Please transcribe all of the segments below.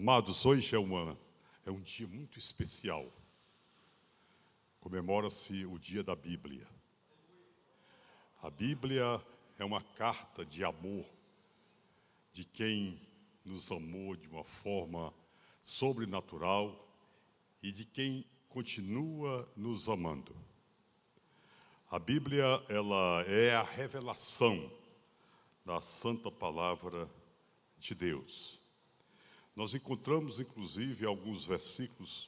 Amados, hoje é um dia muito especial. Comemora-se o dia da Bíblia. A Bíblia é uma carta de amor de quem nos amou de uma forma sobrenatural e de quem continua nos amando. A Bíblia, ela é a revelação da santa palavra de Deus. Nós encontramos, inclusive, alguns versículos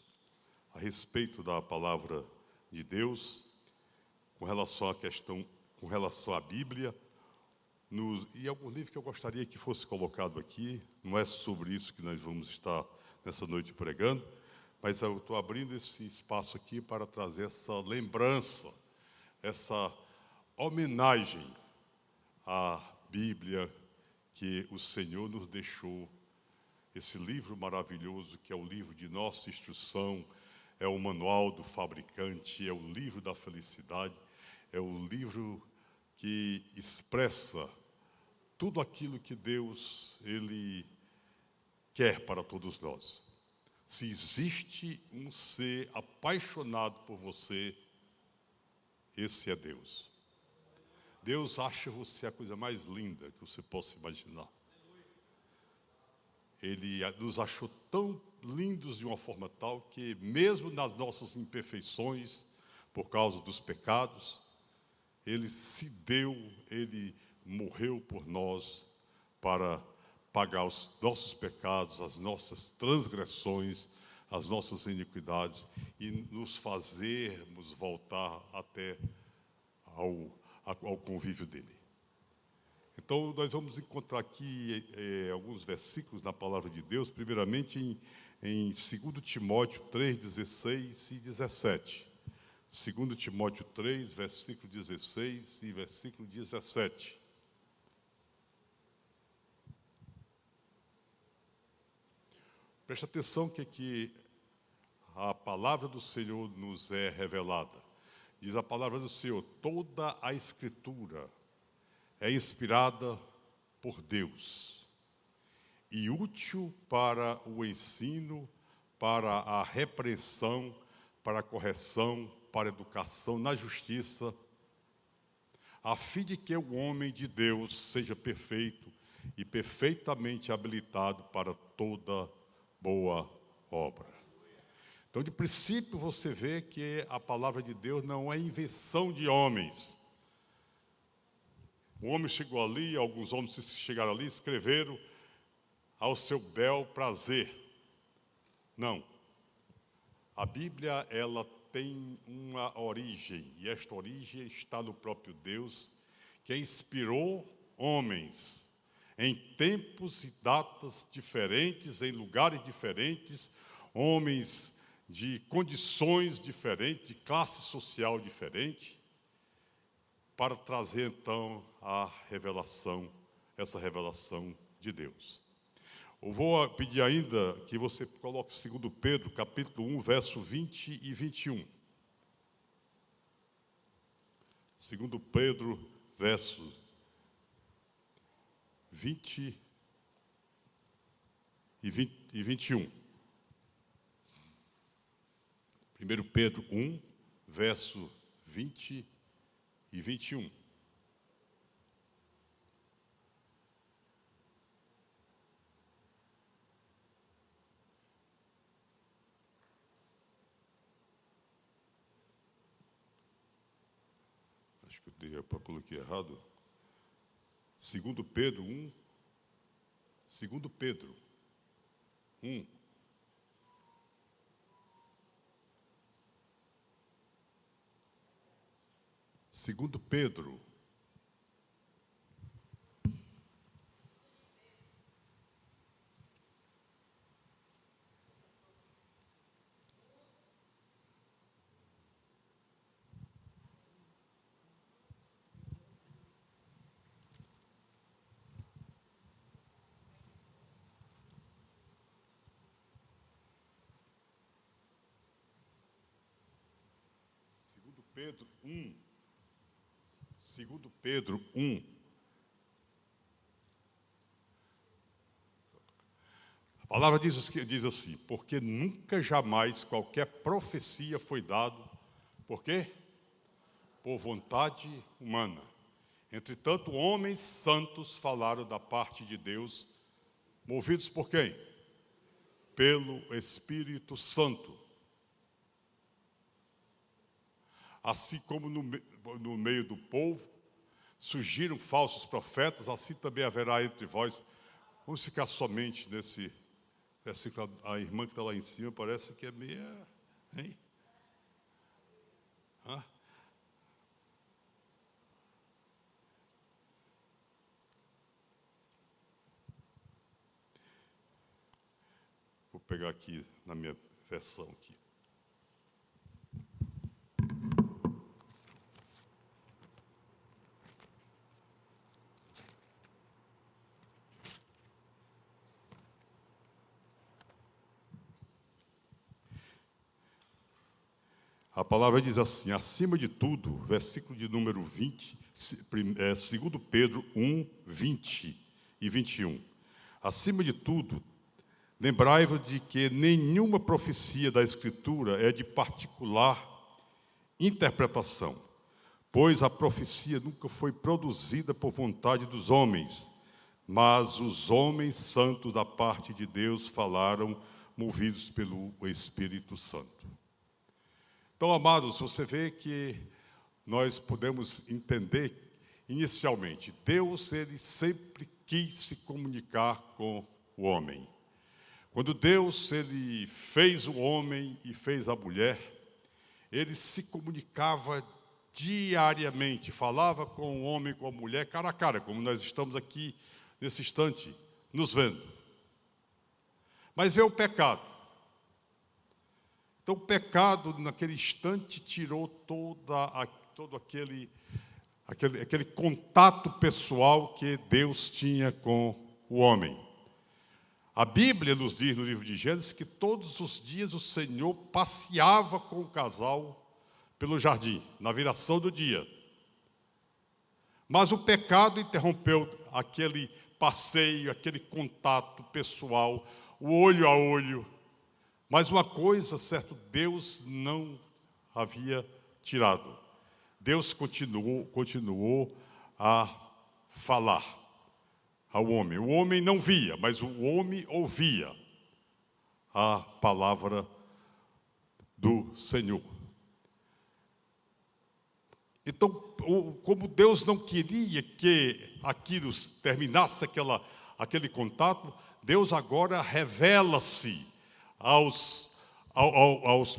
a respeito da palavra de Deus, com relação à Bíblia, e algum livro que eu gostaria que fosse colocado aqui. Não é sobre isso que nós vamos estar nessa noite pregando, mas eu estou abrindo esse espaço aqui para trazer essa lembrança, essa homenagem à Bíblia que o Senhor nos deixou. Esse livro maravilhoso que é o livro de nossa instrução, é o manual do fabricante, é o livro da felicidade, é o livro que expressa tudo aquilo que Deus, Ele quer para todos nós. Se existe um ser apaixonado por você, esse é Deus. Deus acha você a coisa mais linda que você possa imaginar. Ele nos achou tão lindos de uma forma tal que, mesmo nas nossas imperfeições, por causa dos pecados, Ele se deu, Ele morreu por nós para pagar os nossos pecados, as nossas transgressões, as nossas iniquidades e nos fazermos voltar até ao convívio dEle. Então, nós vamos encontrar aqui alguns versículos na palavra de Deus, primeiramente em 2 Timóteo 3, 16 e 17. 2 Timóteo 3, versículo 16 e versículo 17. Preste atenção que aqui a palavra do Senhor nos é revelada. Diz a palavra do Senhor: toda a Escritura é inspirada por Deus e útil para o ensino, para a repreensão, para a correção, para a educação na justiça, a fim de que o homem de Deus seja perfeito e perfeitamente habilitado para toda boa obra. Então, de princípio, você vê que a palavra de Deus não é invenção de homens. O homem chegou ali, alguns homens chegaram ali, escreveram ao seu bel prazer. Não. A Bíblia, ela tem uma origem, e esta origem está no próprio Deus, que inspirou homens em tempos e datas diferentes, em lugares diferentes, homens de condições diferentes, de classe social diferente, para trazer então a revelação, essa revelação de Deus. Eu vou pedir ainda que você coloque 2 Pedro, capítulo 1, verso 20 e 21. 2 Pedro, verso 20 e 21. 1 Pedro 1, verso 20 e 21. Acho que eu coloquei errado. 2 Pedro 1. 2 Pedro 1. Segundo Pedro, Pedro 1. 2 Pedro 1. A palavra diz assim, porque nunca jamais qualquer profecia foi dado, por quê? Por vontade humana. Entretanto, homens santos falaram da parte de Deus, movidos por quem? Pelo Espírito Santo. Assim como no meio do povo surgiram falsos profetas, assim também haverá entre vós. Vamos ficar somente nesse versículo. A irmã que está lá em cima parece que é meia... Hein? Hã? Vou pegar aqui na minha versão aqui. A palavra diz assim, acima de tudo, versículo de número 20, 2 Pedro 1, 20 e 21. Acima de tudo, lembrai-vos de que nenhuma profecia da Escritura é de particular interpretação, pois a profecia nunca foi produzida por vontade dos homens, mas os homens santos da parte de Deus falaram, movidos pelo Espírito Santo. Então, amados, você vê que nós podemos entender, inicialmente, Deus, ele sempre quis se comunicar com o homem. Quando Deus, ele fez o homem e fez a mulher, ele se comunicava diariamente, falava com o homem e com a mulher, cara a cara, como nós estamos aqui, nesse instante, nos vendo. Mas veio o pecado. Então, o pecado, naquele instante, tirou todo aquele contato pessoal que Deus tinha com o homem. A Bíblia nos diz, no livro de Gênesis, que todos os dias o Senhor passeava com o casal pelo jardim, na viração do dia. Mas o pecado interrompeu aquele passeio, aquele contato pessoal, o olho a olho. Mas uma coisa, certo, Deus não havia tirado. Deus continuou a falar ao homem. O homem não via, mas o homem ouvia a palavra do Senhor. Então, como Deus não queria que aquilo terminasse aquele contato, Deus agora revela-se aos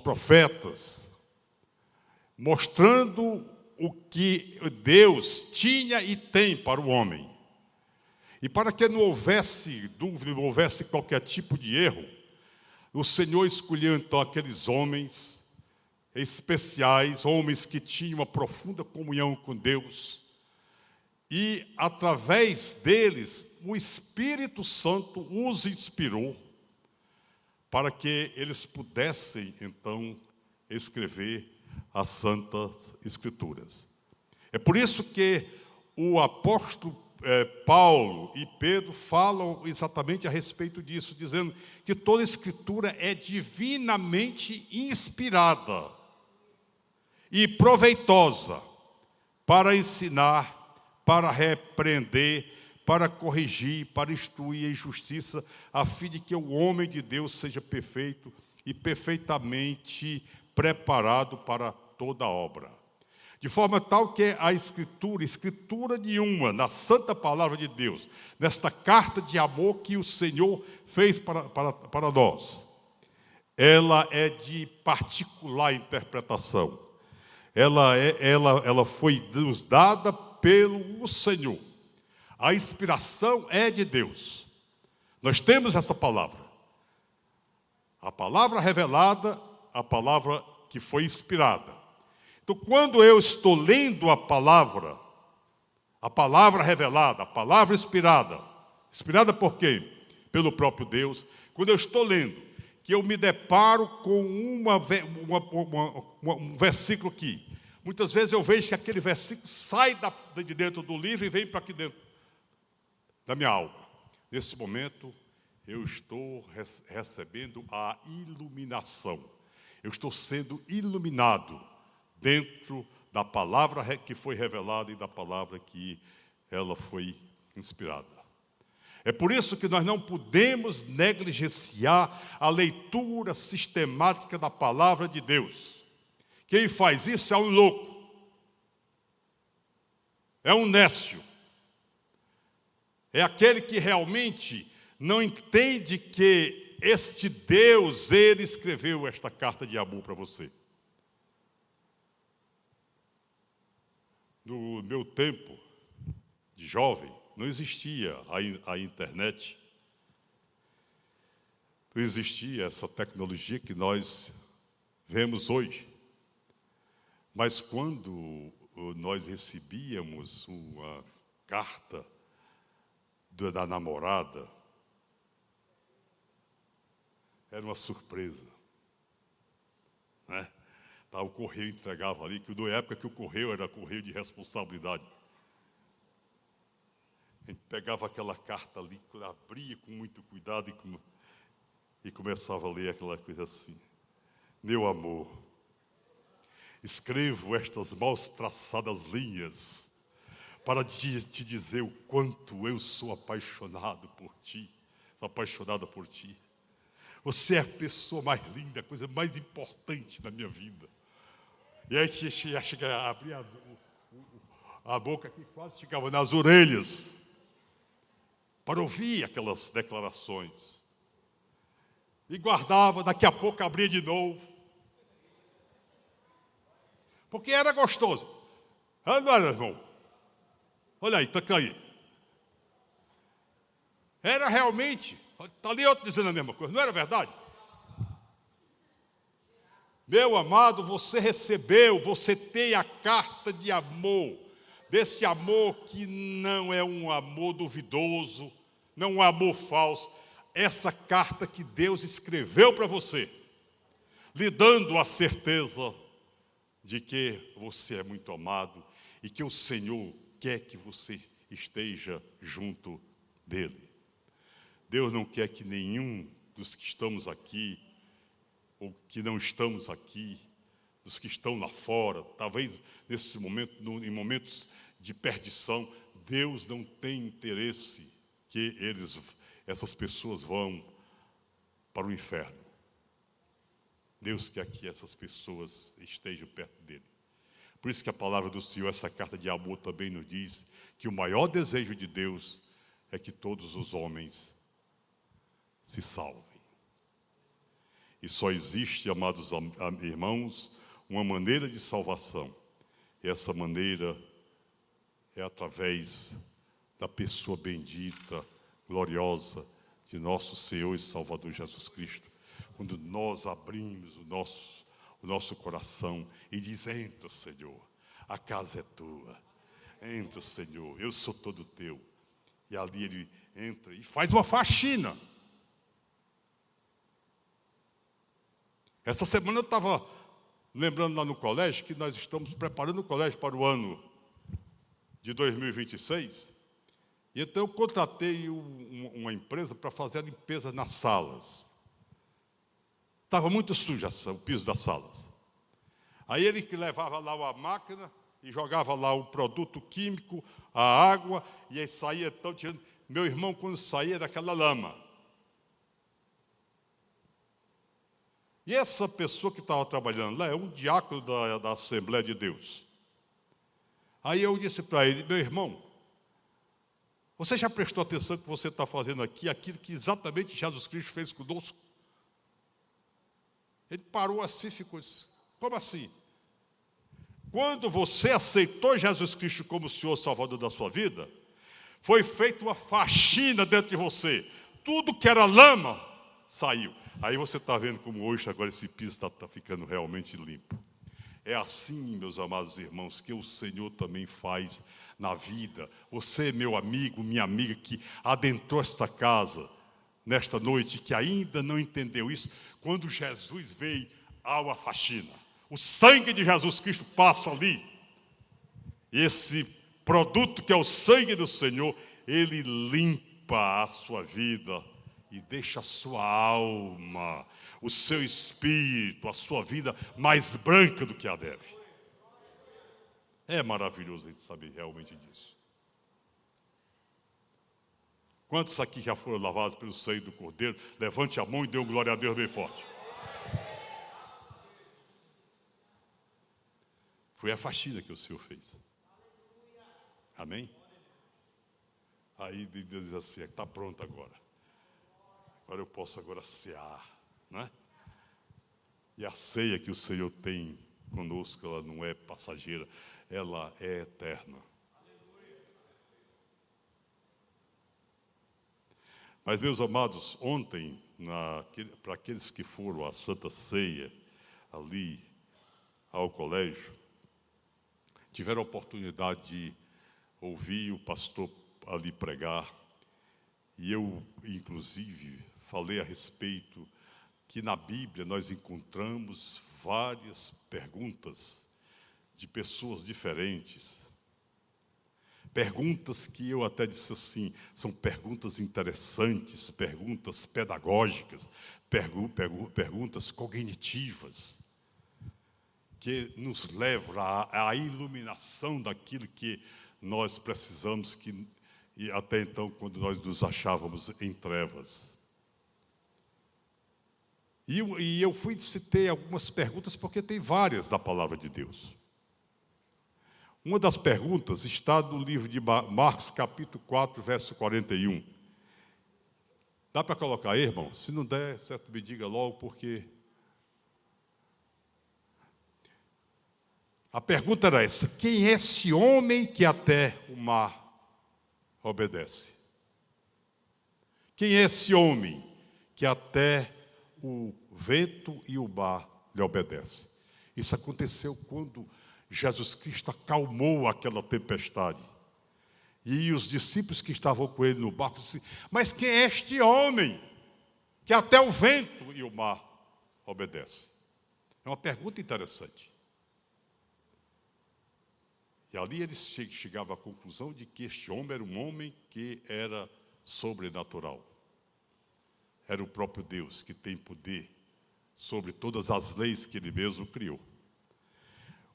profetas, mostrando o que Deus tinha e tem para o homem. E para que não houvesse dúvida, não houvesse qualquer tipo de erro, o Senhor escolheu então aqueles homens especiais, homens que tinham uma profunda comunhão com Deus, e através deles o Espírito Santo os inspirou para que eles pudessem, então, escrever as Santas Escrituras. É por isso que o apóstolo Paulo e Pedro falam exatamente a respeito disso, dizendo que toda Escritura é divinamente inspirada e proveitosa para ensinar, para repreender, para corrigir, para instruir em justiça, a fim de que o homem de Deus seja perfeito e perfeitamente preparado para toda obra. De forma tal que a Escritura nenhuma, na santa palavra de Deus, nesta carta de amor que o Senhor fez para nós, ela é de particular interpretação. Ela foi nos dada pelo Senhor. A inspiração é de Deus. Nós temos essa palavra. A palavra revelada, a palavra que foi inspirada. Então, quando eu estou lendo a palavra revelada, a palavra inspirada por quem? Pelo próprio Deus. Quando eu estou lendo, que eu me deparo com um versículo aqui. Muitas vezes eu vejo que aquele versículo sai de dentro do livro e vem para aqui dentro da minha alma. Nesse momento, eu estou recebendo a iluminação. Eu estou sendo iluminado dentro da palavra que foi revelada e da palavra que ela foi inspirada. É por isso que nós não podemos negligenciar a leitura sistemática da palavra de Deus. Quem faz isso é um louco, é um nécio, é aquele que realmente não entende que este Deus, Ele escreveu esta carta de amor para você. No meu tempo de jovem, não existia a internet, não existia essa tecnologia que nós vemos hoje. Mas quando nós recebíamos uma carta da namorada, era uma surpresa, né? O correio entregava ali, que na época que o correio era correio de responsabilidade. A gente pegava aquela carta ali, abria com muito cuidado e começava a ler aquela coisa assim: meu amor, escrevo estas mal traçadas linhas para te dizer o quanto eu sou apaixonado por ti, sou apaixonada por ti. Você é a pessoa mais linda, a coisa mais importante na minha vida. E aí chega a abrir a boca que quase chegava nas orelhas para ouvir aquelas declarações. E guardava, daqui a pouco abria de novo. Porque era gostoso. Olha, irmão. Olha aí, está aí. Era realmente. Está ali outro dizendo a mesma coisa, não era verdade? Meu amado, você recebeu, você tem a carta de amor, desse amor que não é um amor duvidoso, não é um amor falso, essa carta que Deus escreveu para você, lhe dando a certeza de que você é muito amado e que o Senhor quer que você esteja junto dele. Deus não quer que nenhum dos que estamos aqui ou que não estamos aqui, dos que estão lá fora, talvez nesse momento, em momentos de perdição, Deus não tem interesse que essas pessoas vão para o inferno. Deus quer que essas pessoas estejam perto dele. Por isso que a palavra do Senhor, essa carta de amor também nos diz que o maior desejo de Deus é que todos os homens se salvem. E só existe, amados irmãos, uma maneira de salvação. E essa maneira é através da pessoa bendita, gloriosa de nosso Senhor e Salvador Jesus Cristo. Quando nós abrimos o nosso coração e diz: entra, Senhor, a casa é tua. Entra, Senhor, eu sou todo teu. E ali ele entra e faz uma faxina. Essa semana eu estava lembrando lá no colégio que nós estamos preparando o colégio para o ano de 2026. E então eu contratei uma empresa para fazer a limpeza nas salas. Estava muito suja o piso das salas. Aí ele que levava lá uma máquina e jogava lá o produto químico, a água, e aí saía tão tirando. Meu irmão, quando saía daquela lama. E essa pessoa que estava trabalhando lá é um diácono da Assembleia de Deus. Aí eu disse para ele: meu irmão, você já prestou atenção que você está fazendo aqui aquilo que exatamente Jesus Cristo fez conosco? Ele parou assim e ficou assim: como assim? Quando você aceitou Jesus Cristo como o Senhor Salvador da sua vida, foi feita uma faxina dentro de você. Tudo que era lama saiu. Aí você está vendo como hoje agora esse piso está ficando realmente limpo. É assim, meus amados irmãos, que o Senhor também faz na vida. Você, meu amigo, minha amiga, que adentrou esta casa nesta noite, que ainda não entendeu isso, quando Jesus veio, há uma faxina. O sangue de Jesus Cristo passa ali. E esse produto que é o sangue do Senhor, ele limpa a sua vida e deixa a sua alma, o seu espírito, a sua vida mais branca do que a neve. É maravilhoso a gente saber realmente disso. Quantos aqui já foram lavados pelo sangue do Cordeiro? Levante a mão e dê um glória a Deus bem forte. Foi a faxina que o Senhor fez. Amém? Aí Deus diz assim, está pronto agora. Agora eu posso agora cear, né? E a ceia que o Senhor tem conosco, ela não é passageira, ela é eterna. Mas, meus amados, ontem, para aqueles que foram à Santa Ceia, ali ao colégio, tiveram a oportunidade de ouvir o pastor ali pregar, e eu, inclusive, falei a respeito que na Bíblia nós encontramos várias perguntas de pessoas diferentes. Perguntas que eu até disse assim, são perguntas interessantes, perguntas pedagógicas, perguntas cognitivas, que nos levam à iluminação daquilo que nós precisamos, e até então, quando nós nos achávamos em trevas. E eu citei algumas perguntas, porque tem várias da palavra de Deus. Uma das perguntas está no livro de Marcos, capítulo 4, verso 41. Dá para colocar aí, irmão? Se não der, certo, me diga logo, porque... A pergunta era essa: quem é esse homem que até o mar obedece? Quem é esse homem que até o vento e o mar lhe obedecem? Isso aconteceu quando Jesus Cristo acalmou aquela tempestade. E os discípulos que estavam com ele no barco disseram: mas quem é este homem que até o vento e o mar obedecem? É uma pergunta interessante. E ali eles chegavam à conclusão de que este homem era um homem que era sobrenatural. Era o próprio Deus que tem poder sobre todas as leis que ele mesmo criou.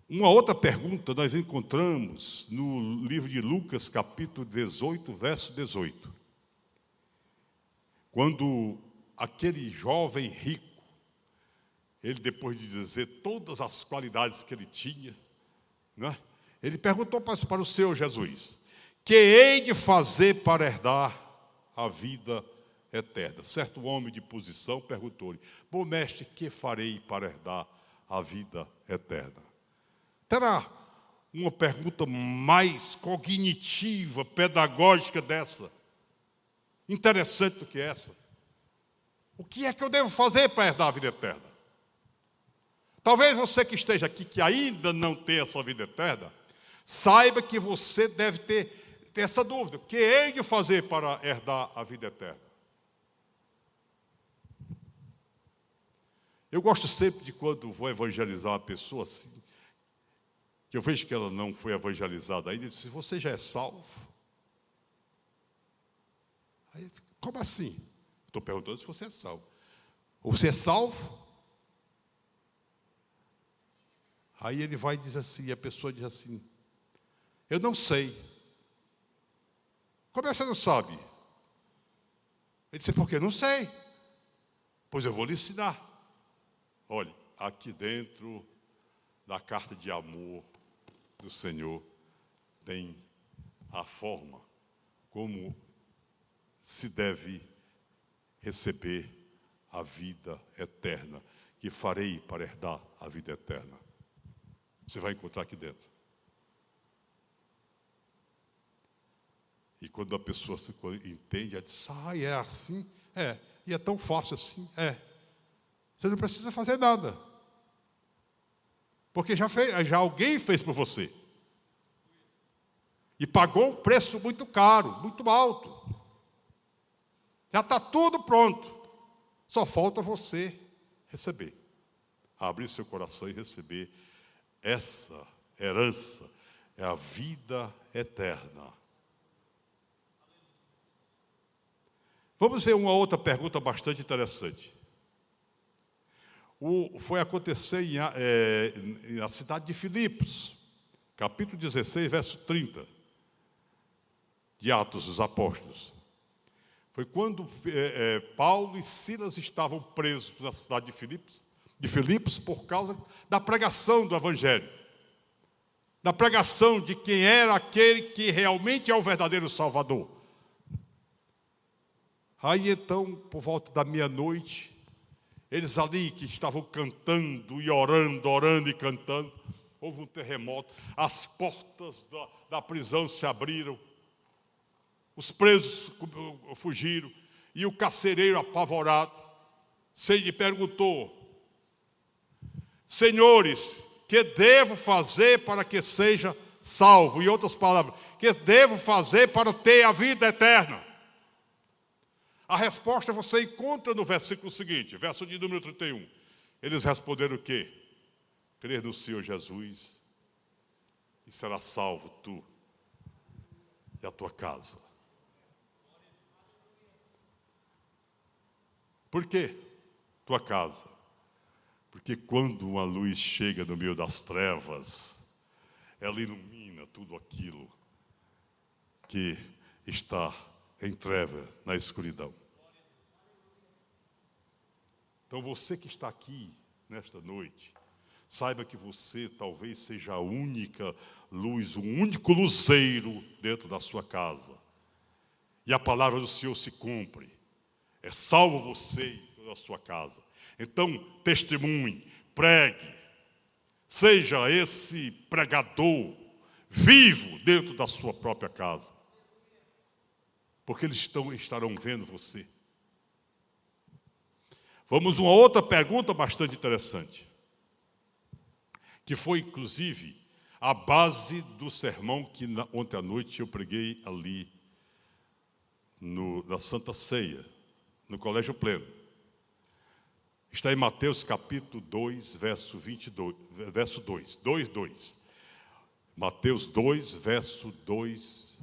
Uma outra pergunta nós encontramos no livro de Lucas, capítulo 18, verso 18. Quando aquele jovem rico, ele depois de dizer todas as qualidades que ele tinha, né, ele perguntou para o Senhor Jesus: que hei de fazer para herdar a vida eterna? Certo homem de posição perguntou-lhe: bom mestre, que farei para herdar a vida eterna? Terá uma pergunta mais cognitiva, pedagógica dessa, interessante do que essa? O que é que eu devo fazer para herdar a vida eterna? Talvez você que esteja aqui, que ainda não tem essa vida eterna, saiba que você deve ter essa dúvida: o que hei de fazer para herdar a vida eterna? Eu gosto sempre de, quando vou evangelizar uma pessoa assim, que eu vejo que ela não foi evangelizada ainda, eu disse: você já é salvo? Aí, como assim? Estou perguntando se você é salvo. Você é salvo? Aí ele vai e diz assim, a pessoa diz assim: eu não sei. Como é que você não sabe? Ele disse: porque eu não sei. Pois eu vou lhe ensinar. Olha, aqui dentro da carta de amor do Senhor tem a forma como se deve receber a vida eterna, que farei para herdar a vida eterna. Você vai encontrar aqui dentro. E quando a pessoa se entende, ela diz: é assim? É. E é tão fácil assim? É. Você não precisa fazer nada. Porque já alguém fez por você. E pagou um preço muito caro, muito alto. Já está tudo pronto. Só falta você receber. Abrir seu coração e receber essa herança. É a vida eterna. Vamos ver uma outra pergunta bastante interessante. Foi acontecer na cidade de Filipos, capítulo 16, verso 30, de Atos dos Apóstolos. Foi quando Paulo e Silas estavam presos na cidade de Filipos por causa da pregação do Evangelho, da pregação de quem era aquele que realmente é o verdadeiro Salvador. Aí então, por volta da meia-noite, eles ali que estavam cantando e orando e cantando, houve um terremoto, as portas da prisão se abriram, os presos fugiram, e o carcereiro apavorado, lhe perguntou: senhores, que devo fazer para que seja salvo? Em outras palavras, que devo fazer para ter a vida eterna? A resposta você encontra no versículo seguinte, verso de número 31. Eles responderam o quê? Crer no Senhor Jesus e será salvo tu e a tua casa. Por quê? Tua casa. Porque quando uma luz chega no meio das trevas, ela ilumina tudo aquilo que está em treva, na escuridão. Então você que está aqui nesta noite, saiba que você talvez seja a única luz, o único luzeiro dentro da sua casa. E a palavra do Senhor se cumpre. É salvo você e toda a sua casa. Então, testemunhe, pregue. Seja esse pregador vivo dentro da sua própria casa. Porque eles estarão vendo você. Vamos a uma outra pergunta bastante interessante, que foi, inclusive, a base do sermão que ontem à noite eu preguei ali na Santa Ceia, no Colégio Pleno. Está em Mateus capítulo 2, verso 22, verso 2. Mateus 2, verso 2.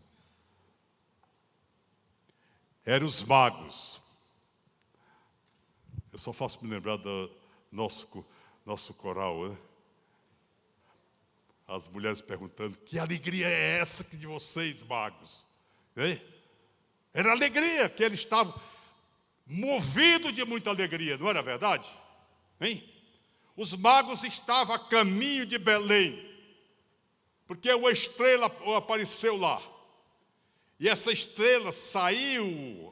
Eram os magos. Eu só faço me lembrar do nosso coral, né? As mulheres perguntando: que alegria é essa de vocês, magos? Hein? Era alegria, que eles estavam movidos de muita alegria, não era verdade? Hein? Os magos estavam a caminho de Belém, porque uma estrela apareceu lá. E essa estrela saiu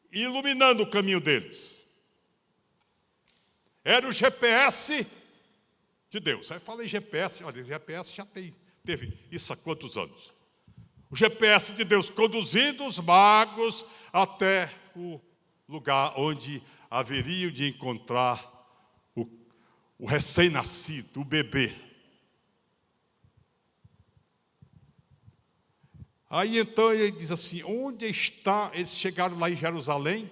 iluminando o caminho deles. Era o GPS de Deus. Aí falei GPS, olha, GPS já teve isso há quantos anos? O GPS de Deus conduzindo os magos até o lugar onde haveriam de encontrar o recém-nascido, o bebê. Aí então ele diz assim: onde está? Eles chegaram lá em Jerusalém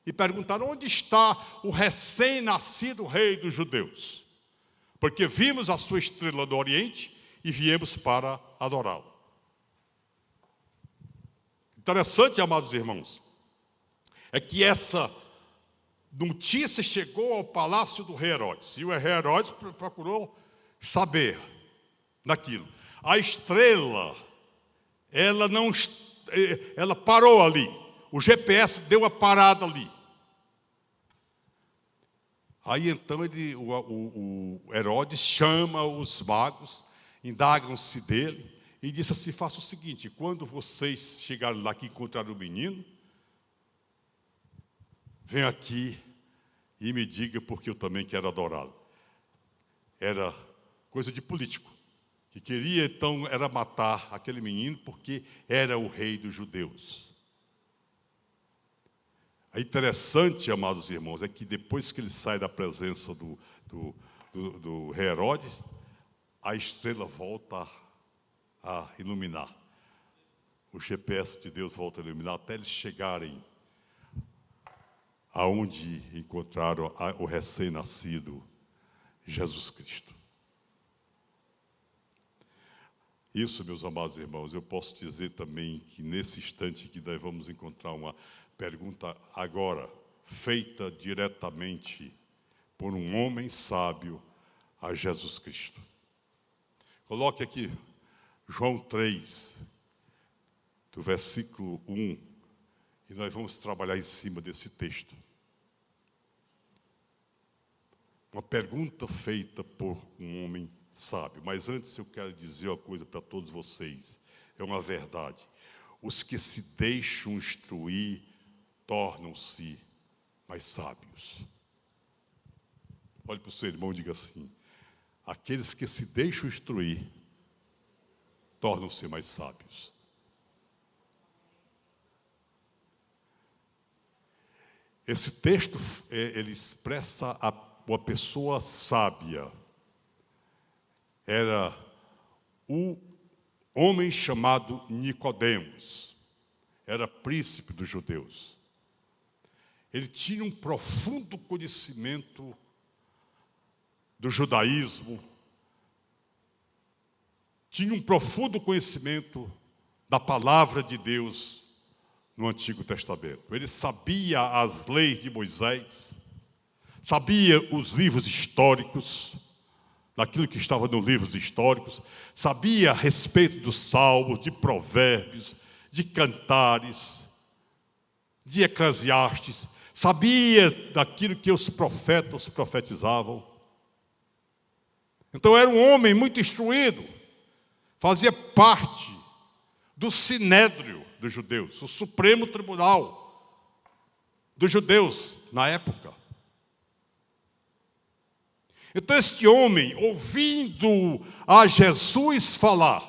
e perguntaram: onde está o recém-nascido rei dos judeus? Porque vimos a sua estrela do Oriente e viemos para adorá-lo. Interessante, amados irmãos, é que essa notícia chegou ao palácio do rei Herodes. E o rei Herodes procurou saber daquilo. A estrela, ela parou ali. O GPS deu uma parada ali. Aí então o Herodes chama os magos, indagam-se dele e disse assim: faça o seguinte, quando vocês chegarem lá que encontraram o menino, venham aqui e me diga, porque eu também quero adorá-lo. Era coisa de político, que queria então era matar aquele menino porque era o rei dos judeus. É interessante, amados irmãos, é que depois que ele sai da presença do rei Herodes, a estrela volta a iluminar. O GPS de Deus volta a iluminar até eles chegarem aonde encontraram o recém-nascido Jesus Cristo. Isso, meus amados irmãos, eu posso dizer também que nesse instante que nós vamos encontrar uma Pergunta agora, feita diretamente por um homem sábio a Jesus Cristo. Coloque aqui João 3, do versículo 1, e nós vamos trabalhar em cima desse texto. Uma pergunta feita por um homem sábio. Mas antes eu quero dizer uma coisa para todos vocês. É uma verdade. Os que se deixam instruir tornam-se mais sábios. Olhe para o seu irmão e diga assim: aqueles que se deixam instruir tornam-se mais sábios. Esse texto, ele expressa uma pessoa sábia. Era o homem chamado Nicodemos. Era príncipe dos judeus. Ele tinha um profundo conhecimento do judaísmo, tinha um profundo conhecimento da palavra de Deus no Antigo Testamento. Ele sabia as leis de Moisés, sabia os livros históricos, daquilo que estava nos livros históricos, sabia a respeito dos salmos, de provérbios, de cantares, de Eclesiastes, sabia daquilo que os profetas profetizavam. Então era um homem muito instruído, fazia parte do Sinédrio dos judeus, o Supremo Tribunal dos judeus na época. Então este homem, ouvindo a Jesus falar,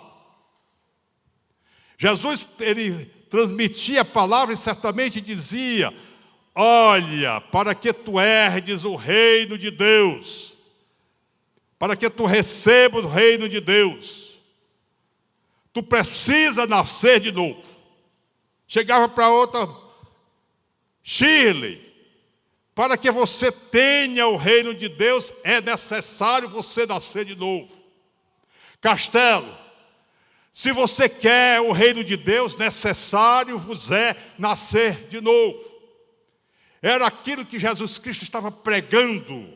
Jesus, ele transmitia a palavra e certamente dizia: olha, para que tu herdes o reino de Deus, para que tu recebas o reino de Deus, tu precisa nascer de novo. Chegava para outra, Shirley, para que você tenha o reino de Deus, é necessário você nascer de novo. Castelo, se você quer o reino de Deus, necessário vos é nascer de novo. Era aquilo que Jesus Cristo estava pregando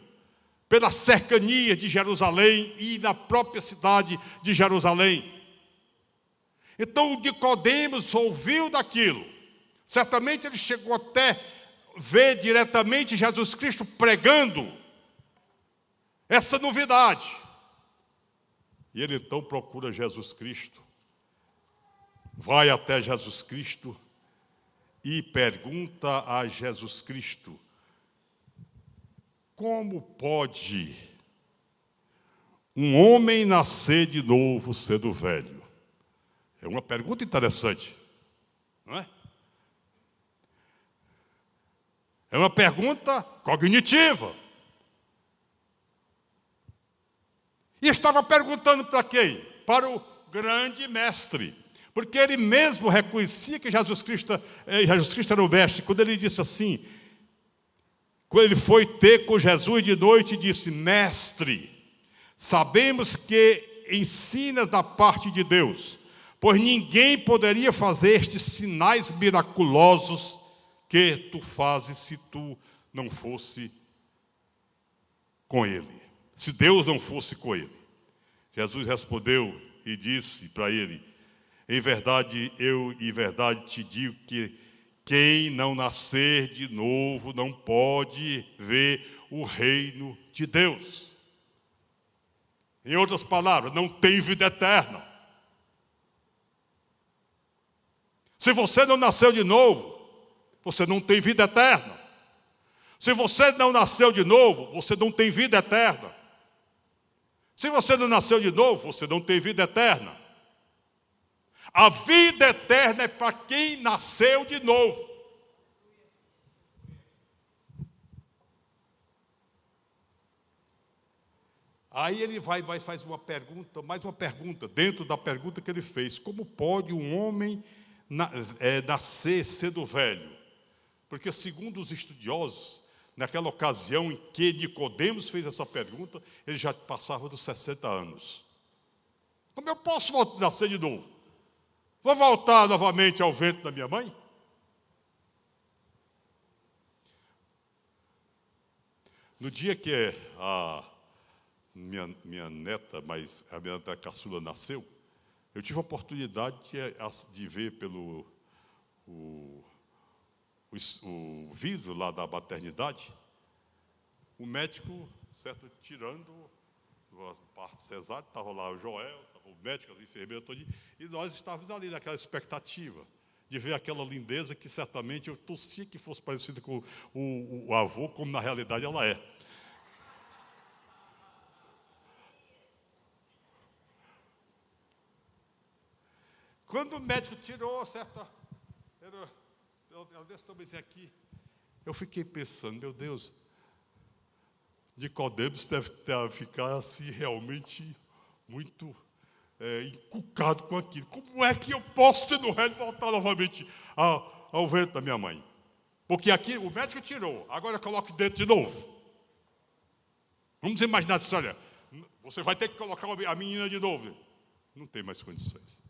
pela cercania de Jerusalém e na própria cidade de Jerusalém. Então Nicodemos ouviu daquilo. Certamente ele chegou até ver diretamente Jesus Cristo pregando essa novidade. E ele então procura Jesus Cristo, vai até Jesus Cristo e pergunta a Jesus Cristo: como pode um homem nascer de novo sendo velho? É uma pergunta interessante, não é? É uma pergunta cognitiva. E estava perguntando para quem? Para o grande mestre. Porque ele mesmo reconhecia que Jesus Cristo era o mestre. Quando ele disse assim, quando ele foi ter com Jesus de noite e disse: mestre, sabemos que ensinas da parte de Deus, pois ninguém poderia fazer estes sinais miraculosos que tu fazes se tu não fosse com ele. Se Deus não fosse com ele. Jesus respondeu e disse para ele: em verdade te digo que quem não nascer de novo não pode ver o reino de Deus. Em outras palavras, não tem vida eterna. Se você não nasceu de novo, você não tem vida eterna. Se você não nasceu de novo, você não tem vida eterna. Se você não nasceu de novo, você não tem vida eterna. A vida eterna é para quem nasceu de novo. Aí ele faz uma pergunta, mais uma pergunta, dentro da pergunta que ele fez: como pode um homem nascer sendo velho? Porque, segundo os estudiosos, naquela ocasião em que Nicodemos fez essa pergunta, ele já passava dos 60 anos. Como eu posso nascer de novo? Vou voltar novamente ao ventre da minha mãe? No dia que a minha neta, mas a minha neta caçula nasceu, eu tive a oportunidade de ver pelo o vidro lá da maternidade, o médico, certo, tirando a parte cesárea, estava lá o Joel, o médico, as enfermeiras, todinho, e nós estávamos ali naquela expectativa de ver aquela lindeza que certamente eu torcia que fosse parecida com o avô, como na realidade ela é. Quando o médico tirou certa... Ela desse tamanho aqui, eu fiquei pensando, meu Deus, Nicodemos deve ficar assim realmente muito encucado com aquilo. Como é que eu posso ser no reino e voltar novamente ao ventre da minha mãe? Porque aqui o médico tirou, agora coloque dentro de novo. Vamos imaginar essa história. Você vai ter que colocar a menina de novo. Não tem mais condições.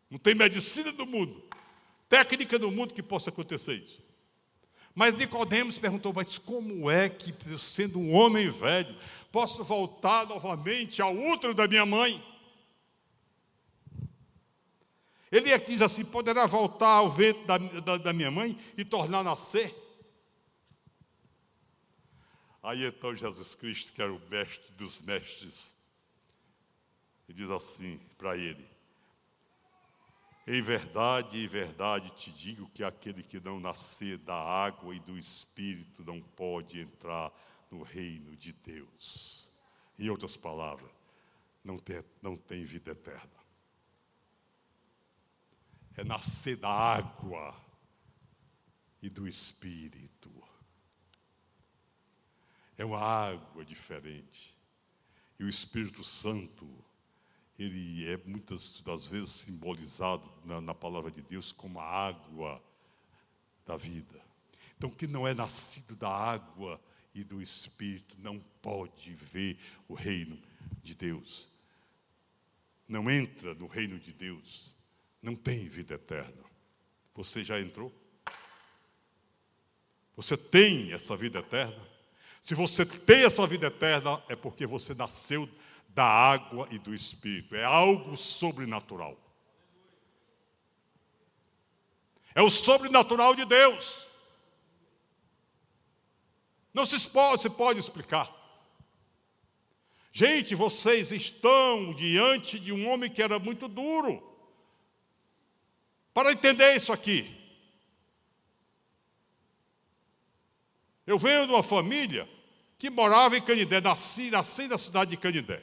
Não tem medicina no mundo, técnica no mundo que possa acontecer isso. Mas Nicodemos perguntou, mas como é que, sendo um homem velho, posso voltar novamente ao útero da minha mãe? Ele diz assim, poderá voltar ao ventre da minha mãe e tornar a nascer? Aí então Jesus Cristo, que era o mestre dos mestres, ele diz assim para ele, em verdade te digo que aquele que não nascer da água e do Espírito não pode entrar no reino de Deus. Em outras palavras, não tem vida eterna. É nascer da água e do Espírito. É uma água diferente. E o Espírito Santo, ele é muitas das vezes simbolizado na palavra de Deus como a água da vida. Então, quem não é nascido da água e do Espírito não pode ver o reino de Deus. Não entra no reino de Deus. Não tem vida eterna. Você já entrou? Você tem essa vida eterna? Se você tem essa vida eterna, é porque você nasceu da água e do Espírito. É algo sobrenatural. É o sobrenatural de Deus. Não se pode explicar. Gente, vocês estão diante de um homem que era muito duro. Para entender isso aqui. Eu venho de uma família que morava em Canindé, nasci na cidade de Canindé.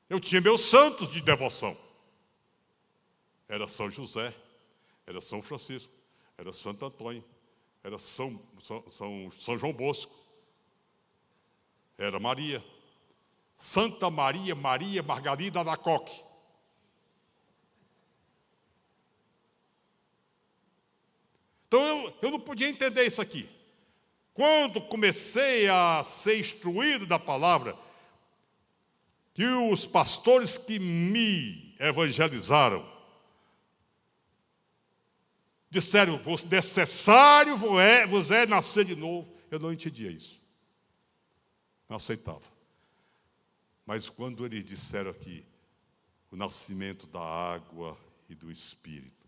Eu tinha meus santos de devoção. Era São José, era São Francisco, era Santo Antônio, era São João Bosco, era Maria, Santa Maria Margarida Alacoque. Então eu não podia entender isso aqui. Quando comecei a ser instruído da palavra, que os pastores que me evangelizaram disseram, necessário vos é nascer de novo. Eu não entendia isso. Não aceitava. Mas quando eles disseram aqui, o nascimento da água e do Espírito,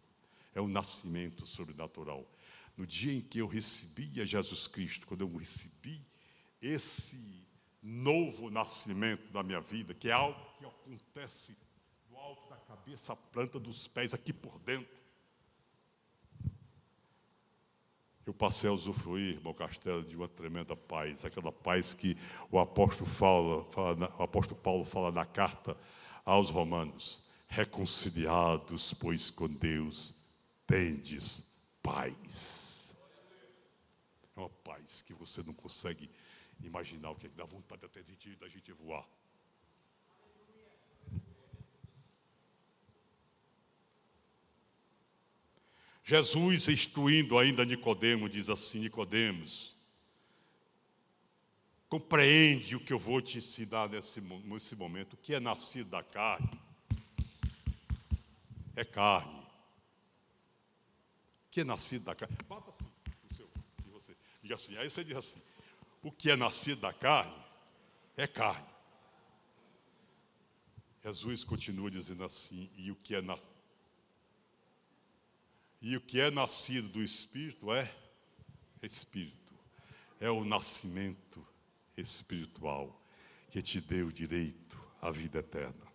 é um nascimento sobrenatural. No dia em que eu recebi a Jesus Cristo, quando eu recebi esse novo nascimento da minha vida, que é algo que acontece do alto da cabeça à planta dos pés, aqui por dentro, eu passei a usufruir, irmão Castelo, de uma tremenda paz, aquela paz que o apóstolo Paulo fala na carta aos Romanos, reconciliados, pois com Deus tendes paz. É uma paz que você não consegue imaginar o que dá vontade até da gente voar. Jesus, instruindo ainda Nicodemos, diz assim, Nicodemos, compreende o que eu vou te ensinar nesse momento. O que é nascido da carne é carne. O que é nascido da carne? Bata assim, de você. Diga assim, aí você diz assim, o que é nascido da carne, é carne. Jesus continua dizendo assim, e o que é nascido do Espírito é Espírito. É o nascimento espiritual que te deu direito à vida eterna.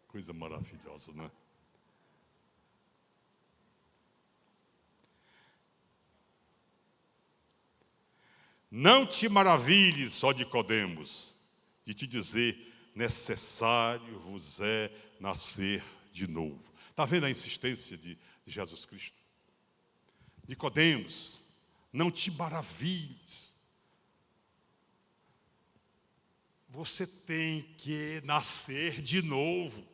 Coisa maravilhosa, não é? Não te maravilhes, ó Nicodemos, de te dizer, necessário vos é nascer de novo. Está vendo a insistência de Jesus Cristo? Nicodemos, não te maravilhes. Você tem que nascer de novo.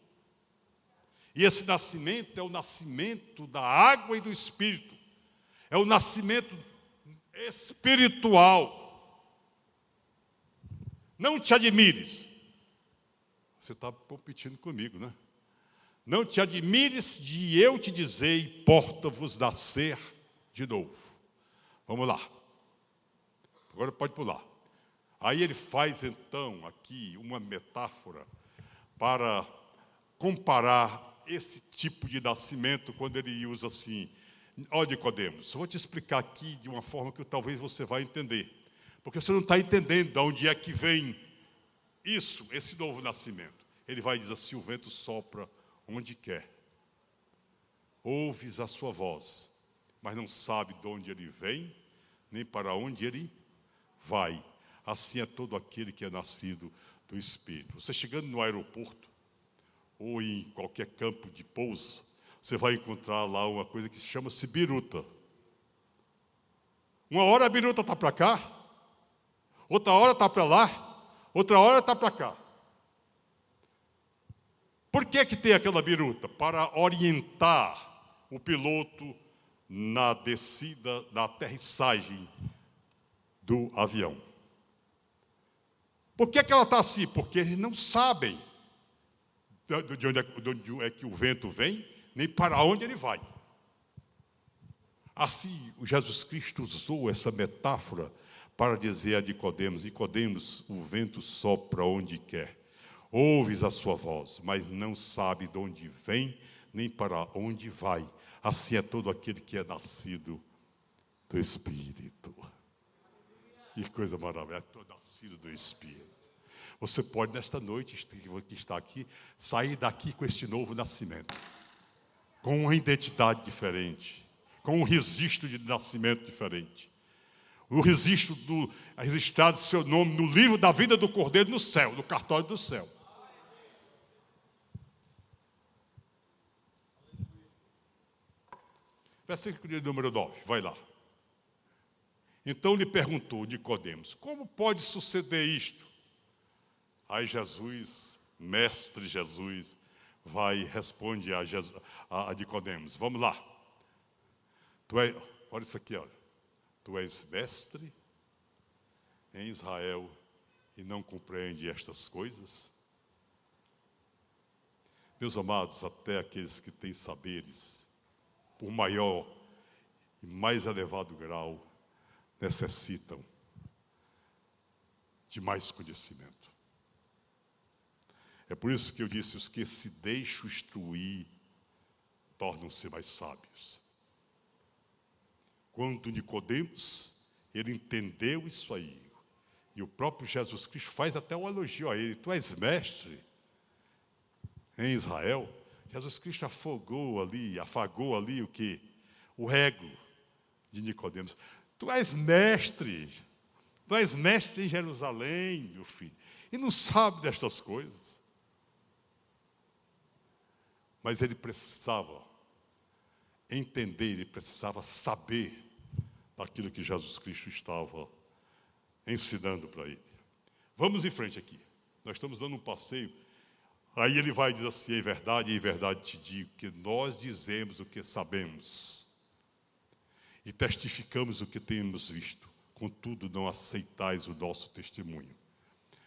E esse nascimento é o nascimento da água e do Espírito. É o nascimento espiritual. Não te admires. Você está competindo comigo, né? Não te admires de eu te dizer, importa-vos nascer de novo. Vamos lá. Agora pode pular. Aí ele faz então aqui uma metáfora para comparar esse tipo de nascimento quando ele usa assim, ó Nicodemos, eu vou te explicar aqui de uma forma que talvez você vai entender. Porque você não está entendendo de onde é que vem isso, esse novo nascimento. Ele vai dizer assim, o vento sopra onde quer. Ouves a sua voz, mas não sabe de onde ele vem, nem para onde ele vai. Assim é todo aquele que é nascido do Espírito. Você chegando no aeroporto, ou em qualquer campo de pouso, você vai encontrar lá uma coisa que chama-se biruta. Uma hora a biruta está para cá, outra hora está para lá, outra hora está para cá. Por que tem aquela biruta? Para orientar o piloto na descida, na aterrissagem do avião. Por que ela está assim? Porque eles não sabem de onde é que o vento vem, nem para onde ele vai. Assim, o Jesus Cristo usou essa metáfora para dizer a Nicodemos, Nicodemos, o vento sopra onde quer. Ouves a sua voz, mas não sabe de onde vem, nem para onde vai. Assim é todo aquele que é nascido do Espírito. Que coisa maravilhosa, é todo nascido do Espírito. Você pode, nesta noite, que está aqui, sair daqui com este novo nascimento. Com uma identidade diferente. Com um registro de nascimento diferente. O registro registrado seu nome no livro da vida do Cordeiro no céu, no cartório do céu. Versículo de número 9, vai lá. Então lhe perguntou Nicodemos, como pode suceder isto? Aí Jesus, mestre Jesus, vai e responde a Nicodemos. Vamos lá. Olha isso aqui, olha. Tu és mestre em Israel e não compreende estas coisas? Meus amados, até aqueles que têm saberes, por maior e mais elevado grau, necessitam de mais conhecimento. É por isso que eu disse, os que se deixam instruir, tornam-se mais sábios. Quando Nicodemos, ele entendeu isso aí, e o próprio Jesus Cristo faz até um elogio a ele, tu és mestre em Israel. Jesus Cristo afagou ali o quê? O ego de Nicodemos. Tu és mestre em Jerusalém, meu filho, e não sabe destas coisas. Mas ele precisava entender, ele precisava saber daquilo que Jesus Cristo estava ensinando para ele. Vamos em frente aqui. Nós estamos dando um passeio. Aí ele vai dizer assim, em verdade te digo, que nós dizemos o que sabemos e testificamos o que temos visto. Contudo, não aceitais o nosso testemunho.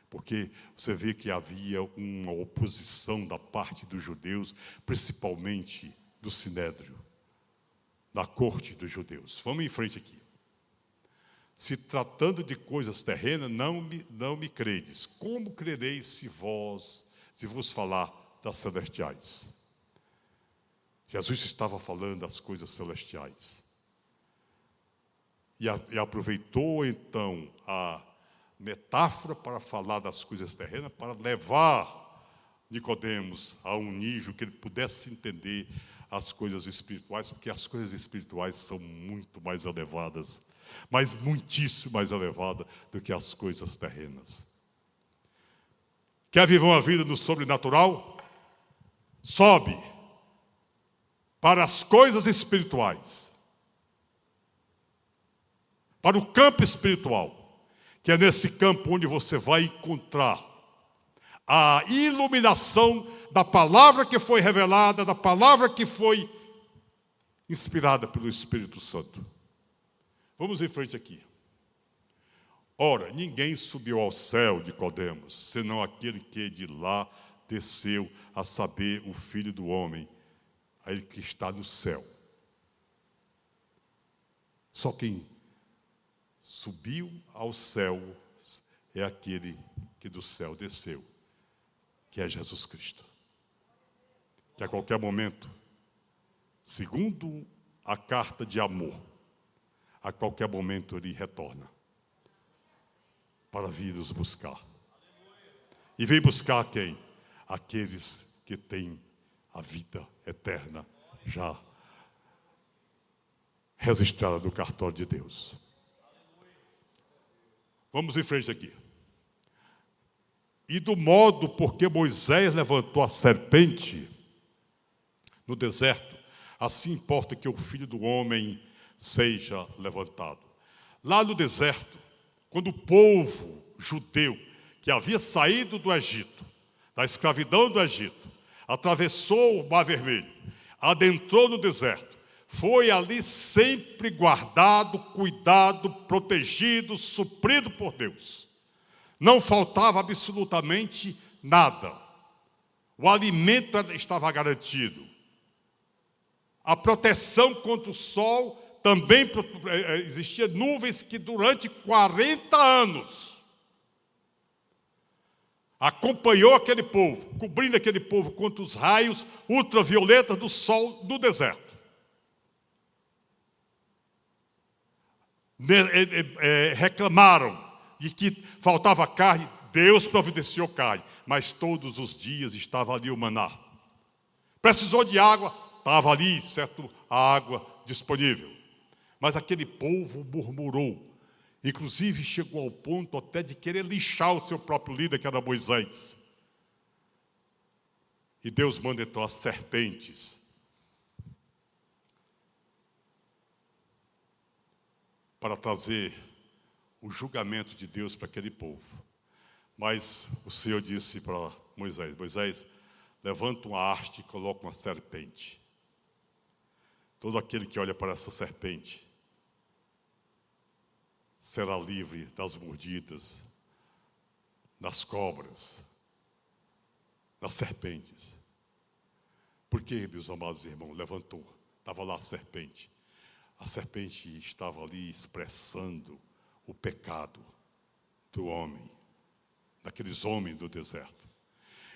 Porque você vê que havia uma oposição da parte dos judeus, principalmente do Sinédrio. na corte dos judeus. Vamos em frente aqui. Se tratando de coisas terrenas, não me credes. Como crereis se vos falar das celestiais? Jesus estava falando das coisas celestiais. E aproveitou, então, a metáfora para falar das coisas terrenas, para levar Nicodemos a um nível que ele pudesse entender as coisas espirituais, porque as coisas espirituais são muito mais elevadas, mas muitíssimo mais elevadas do que as coisas terrenas. Quer viver uma vida no sobrenatural? Sobe para as coisas espirituais, para o campo espiritual, que é nesse campo onde você vai encontrar a iluminação da palavra que foi revelada, da palavra que foi inspirada pelo Espírito Santo. Vamos em frente aqui. Ora, ninguém subiu ao céu, Nicodemos, senão aquele que de lá desceu, a saber, o Filho do Homem, aquele que está no céu. Só quem subiu ao céu é aquele que do céu desceu, que é Jesus Cristo. Que a qualquer momento, segundo a carta de amor, a qualquer momento ele retorna para vir nos buscar. E vem buscar quem? Aqueles que têm a vida eterna já registrada no cartório de Deus. Vamos em frente aqui. E do modo porque Moisés levantou a serpente no deserto, assim importa que o Filho do Homem seja levantado. Lá no deserto, quando o povo judeu, que havia saído do Egito, da escravidão do Egito, atravessou o Mar Vermelho, adentrou no deserto, foi ali sempre guardado, cuidado, protegido, suprido por Deus. Não faltava absolutamente nada. O alimento estava garantido. A proteção contra o sol também existia nuvens que durante 40 anos acompanhou aquele povo, cobrindo aquele povo contra os raios ultravioletas do sol no deserto. Reclamaram de que faltava carne, Deus providenciou carne, mas todos os dias estava ali o maná. Precisou de água, estava ali, certo, a água disponível. Mas aquele povo murmurou, inclusive chegou ao ponto até de querer lixar o seu próprio líder, que era Moisés. E Deus manda então as serpentes para trazer o julgamento de Deus para aquele povo. Mas o Senhor disse para Moisés: Moisés, levanta uma haste e coloca uma serpente. Todo aquele que olha para essa serpente será livre das mordidas, das cobras, das serpentes. Por que, meus amados irmãos, levantou? Estava lá a serpente. A serpente estava ali expressando o pecado do homem, daqueles homens do deserto.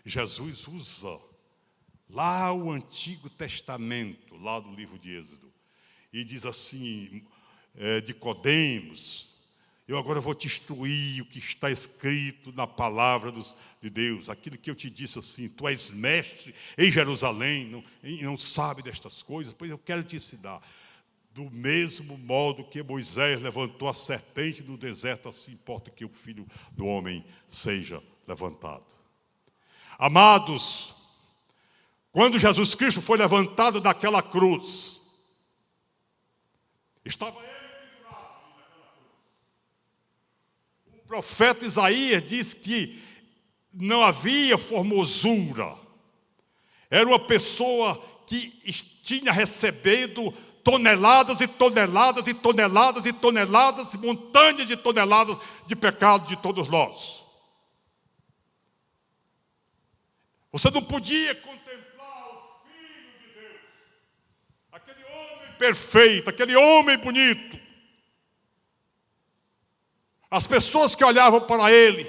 Jesus usa lá o Antigo Testamento, lá do livro de Êxodo, e diz assim, Nicodemos, eu agora vou te instruir o que está escrito na palavra de Deus, aquilo que eu te disse assim, tu és mestre em Jerusalém, não sabe destas coisas, pois eu quero te ensinar. Do mesmo modo que Moisés levantou a serpente no deserto, assim importa que o Filho do Homem seja levantado. Amados, quando Jesus Cristo foi levantado daquela cruz, estava ele pendurado naquela cruz. O profeta Isaías diz que não havia formosura. Era uma pessoa que tinha recebido toneladas e toneladas e toneladas e toneladas, montanhas de toneladas de pecado de todos nós. Você não podia contemplar o Filho de Deus, aquele homem perfeito, aquele homem bonito. As pessoas que olhavam para ele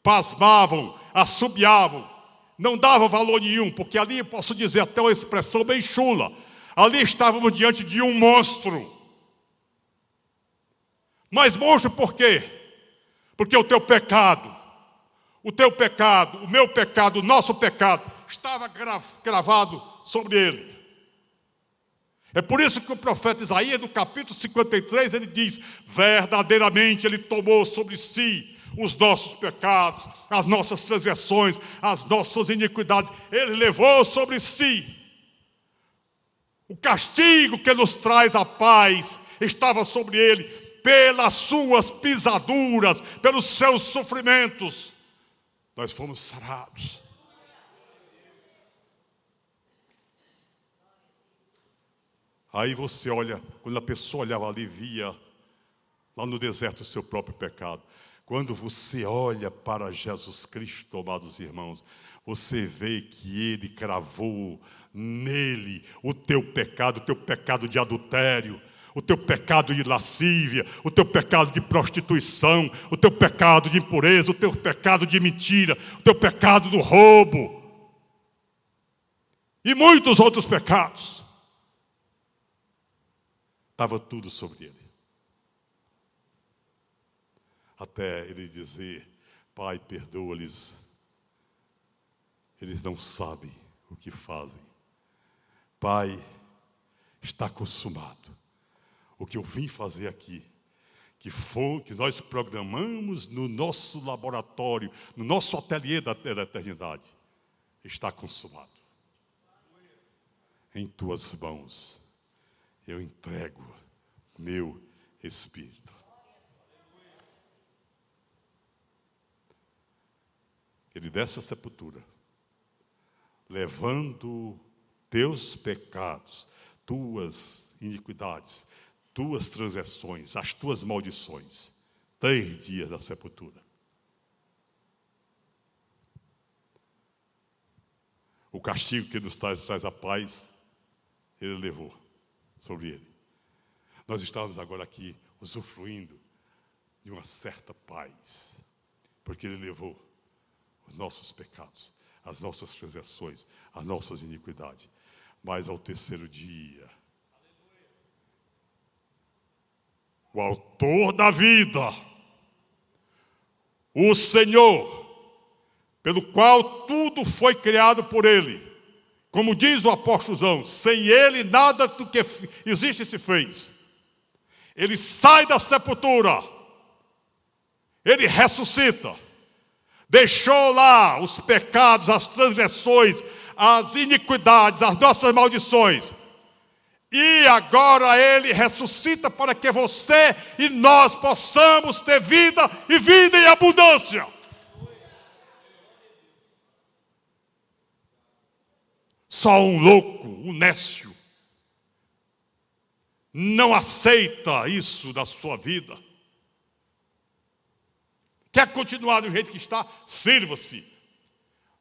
pasmavam, assobiavam, não davam valor nenhum, porque ali, posso dizer até uma expressão bem chula, ali estávamos diante de um monstro. Mas monstro por quê? Porque o teu pecado, o meu pecado, o nosso pecado, estava gravado sobre ele. É por isso que o profeta Isaías, no capítulo 53, ele diz: verdadeiramente ele tomou sobre si os nossos pecados, as nossas transgressões, as nossas iniquidades. Ele levou sobre si. O castigo que nos traz a paz estava sobre ele, pelas suas pisaduras, pelos seus sofrimentos. Nós fomos sarados. Aí você olha, quando a pessoa olhava ali, via lá no deserto o seu próprio pecado. Quando você olha para Jesus Cristo, amados irmãos, você vê que Ele cravou nele o teu pecado de adultério, o teu pecado de lascívia, o teu pecado de prostituição, o teu pecado de impureza, o teu pecado de mentira, o teu pecado do roubo e muitos outros pecados. Estava tudo sobre ele. Até ele dizer: Pai, perdoa-lhes, eles não sabem o que fazem. Pai, está consumado. O que eu vim fazer aqui, que nós programamos no nosso laboratório, no nosso ateliê da eternidade, está consumado. Em tuas mãos eu entrego meu espírito. Ele desce à sepultura, levando teus pecados, tuas iniquidades, tuas transgressões, as tuas maldições. 3 dias da sepultura. O castigo que nos traz a paz, ele levou sobre ele. Nós estávamos agora aqui usufruindo de uma certa paz, porque ele levou os nossos pecados, as nossas transgressões, as nossas iniquidades. Mas ao terceiro dia, o autor da vida, o Senhor, pelo qual tudo foi criado por ele, como diz o apóstolo João, sem ele nada do que existe se fez. Ele sai da sepultura, ele ressuscita, deixou lá os pecados, as transgressões, as iniquidades, as nossas maldições. E agora ele ressuscita para que você e nós possamos ter vida e vida em abundância. Só um louco, um nécio, não aceita isso da sua vida. Quer continuar do jeito que está? Sirva-se.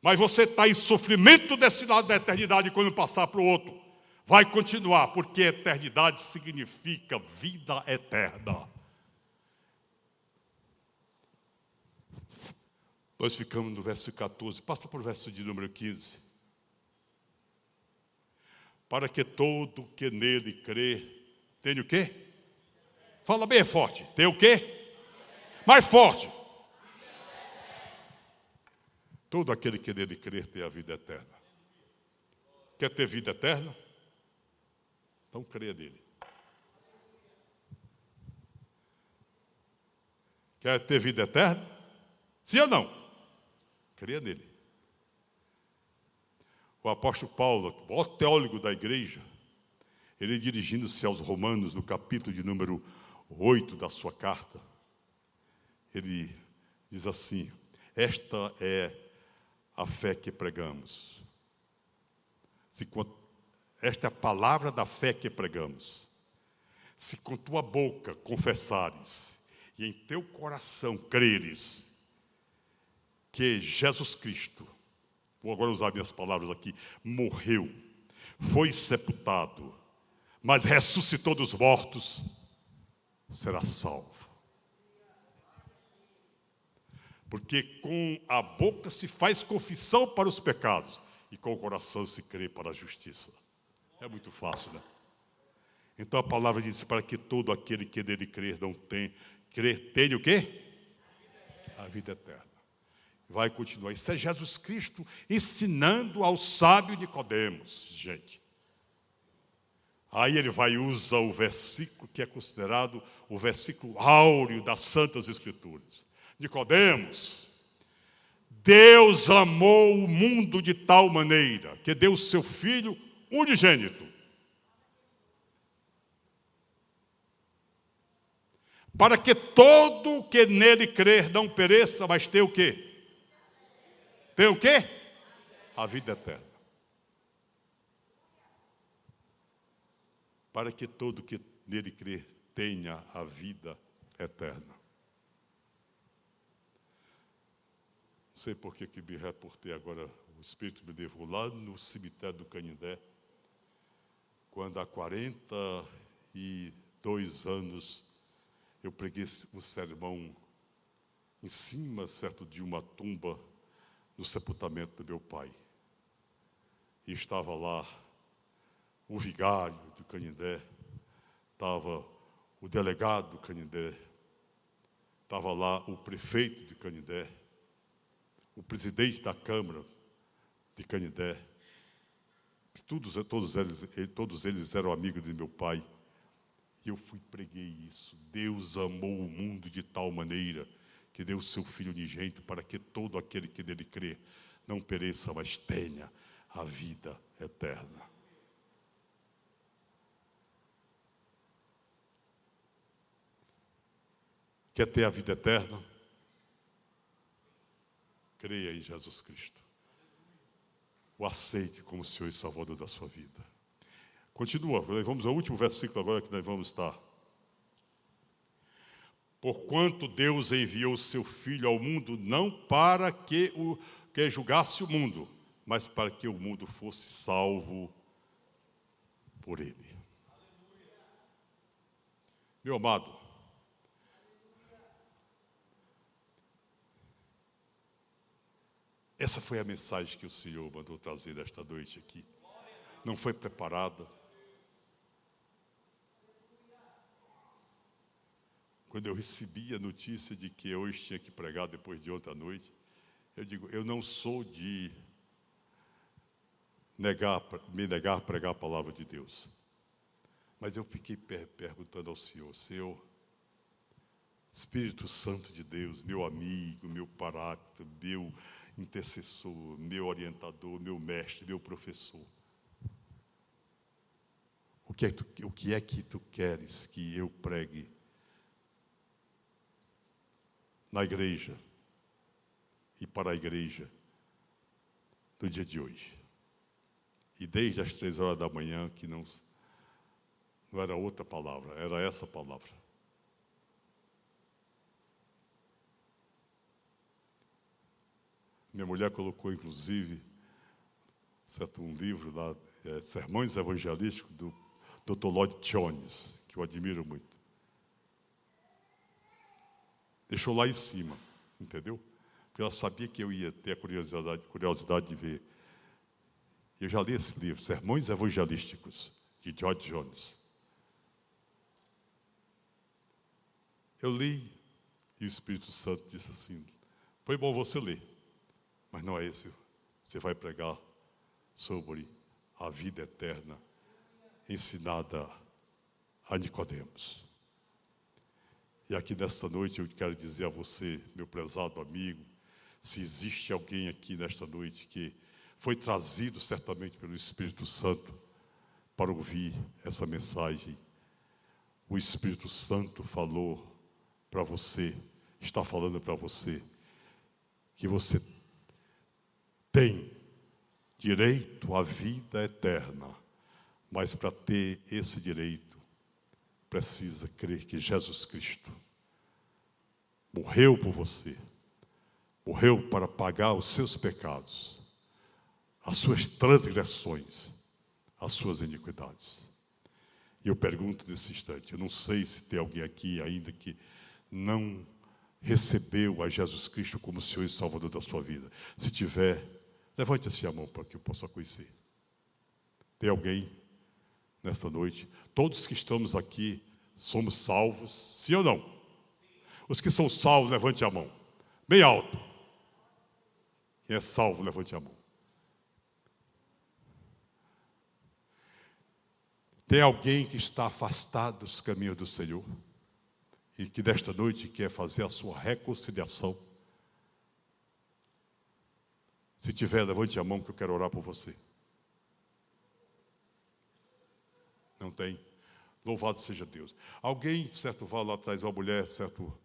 Mas você está em sofrimento desse lado da eternidade quando passar para o outro. Vai continuar, porque eternidade significa vida eterna. Nós ficamos no verso 14. Passa para o verso de número 15. Para que todo que nele crê, tenha o quê? Fala bem forte. Tem o quê? Mais forte. Todo aquele que nele crer tem a vida eterna. Quer ter vida eterna? Então creia nele. Quer ter vida eterna? Sim ou não? Creia nele. O apóstolo Paulo, o maior teólogo da igreja, ele dirigindo-se aos romanos, no capítulo de número 8 da sua carta, ele diz assim: esta é a fé que pregamos. Esta é a palavra da fé que pregamos. Se com tua boca confessares e em teu coração creres que Jesus Cristo, vou agora usar minhas palavras aqui, morreu, foi sepultado, mas ressuscitou dos mortos, será salvo. Porque com a boca se faz confissão para os pecados e com o coração se crê para a justiça. É muito fácil, né? Então a palavra diz, para que todo aquele que nele crer tenha o quê? A vida eterna. Vai continuar. Isso é Jesus Cristo ensinando ao sábio Nicodemos, gente. Aí ele vai e usa o versículo que é considerado o versículo áureo das Santas Escrituras. Nicodemos, Deus amou o mundo de tal maneira que deu o seu Filho unigênito, para que todo que nele crer não pereça, mas tenha o quê? Tem o quê? A vida eterna. Para que todo que nele crer tenha a vida eterna. Não sei por que me reportei agora, o Espírito me levou lá no cemitério do Canindé, quando há 42 anos eu preguei um sermão em cima, certo, de uma tumba no sepultamento do meu pai. E estava lá o vigário do Canindé, estava o delegado do Canindé, estava lá o prefeito de Canindé, o presidente da Câmara de Canindé. Todos eles eram amigos de meu pai. E eu fui e preguei isso. Deus amou o mundo de tal maneira que deu o seu Filho unigênito para que todo aquele que nele crê não pereça, mas tenha a vida eterna. Quer ter a vida eterna? Creia em Jesus Cristo. O aceite como Senhor e Salvador da sua vida. Continua, vamos ao último versículo agora que nós vamos estar. Porquanto Deus enviou o seu Filho ao mundo, não para que julgasse o mundo, mas para que o mundo fosse salvo por ele. Meu amado, essa foi a mensagem que o Senhor mandou trazer esta noite aqui. Não foi preparada. Quando eu recebi a notícia de que hoje tinha que pregar depois de ontem à noite, eu digo, eu não sou de me negar a pregar a palavra de Deus. Mas eu fiquei perguntando ao Senhor, Espírito Santo de Deus, meu amigo, meu paráclito, meu intercessor, meu orientador, meu mestre, meu professor. O que é que tu queres que eu pregue na igreja e para a igreja do dia de hoje? E desde as 3 horas da manhã, que não era outra palavra, era essa palavra. Minha mulher colocou, inclusive, certo, um livro lá, Sermões Evangelísticos, do Dr. Lloyd Jones, que eu admiro muito. Deixou lá em cima, entendeu? Porque ela sabia que eu ia ter a curiosidade de ver. Eu já li esse livro, Sermões Evangelísticos, de Lloyd Jones. Eu li e o Espírito Santo disse assim, foi bom você ler, mas não é esse. Você vai pregar sobre a vida eterna ensinada a Nicodemos. E aqui nesta noite eu quero dizer a você, meu prezado amigo, se existe alguém aqui nesta noite que foi trazido certamente pelo Espírito Santo para ouvir essa mensagem, o Espírito Santo falou para você, está falando para você, que você tem direito à vida eterna, mas para ter esse direito, precisa crer que Jesus Cristo morreu por você, morreu para pagar os seus pecados, as suas transgressões, as suas iniquidades. E eu pergunto nesse instante, eu não sei se tem alguém aqui ainda que não recebeu a Jesus Cristo como Senhor e Salvador da sua vida. Se tiver, levante assim a mão para que eu possa conhecer. Tem alguém nesta noite? Todos que estamos aqui somos salvos, sim ou não? Os que são salvos, levante a mão. Bem alto. Quem é salvo, levante a mão. Tem alguém que está afastado dos caminhos do Senhor e que nesta noite quer fazer a sua reconciliação? Se tiver, levante a mão que eu quero orar por você. Não tem? Louvado seja Deus. Alguém, certo, vai lá atrás, uma mulher, certo,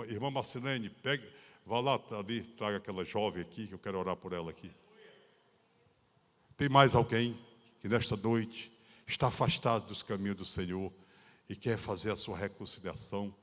irmã Marcelene, vá lá ali, traga aquela jovem aqui, que eu quero orar por ela aqui. Tem mais alguém que nesta noite está afastado dos caminhos do Senhor e quer fazer a sua reconciliação?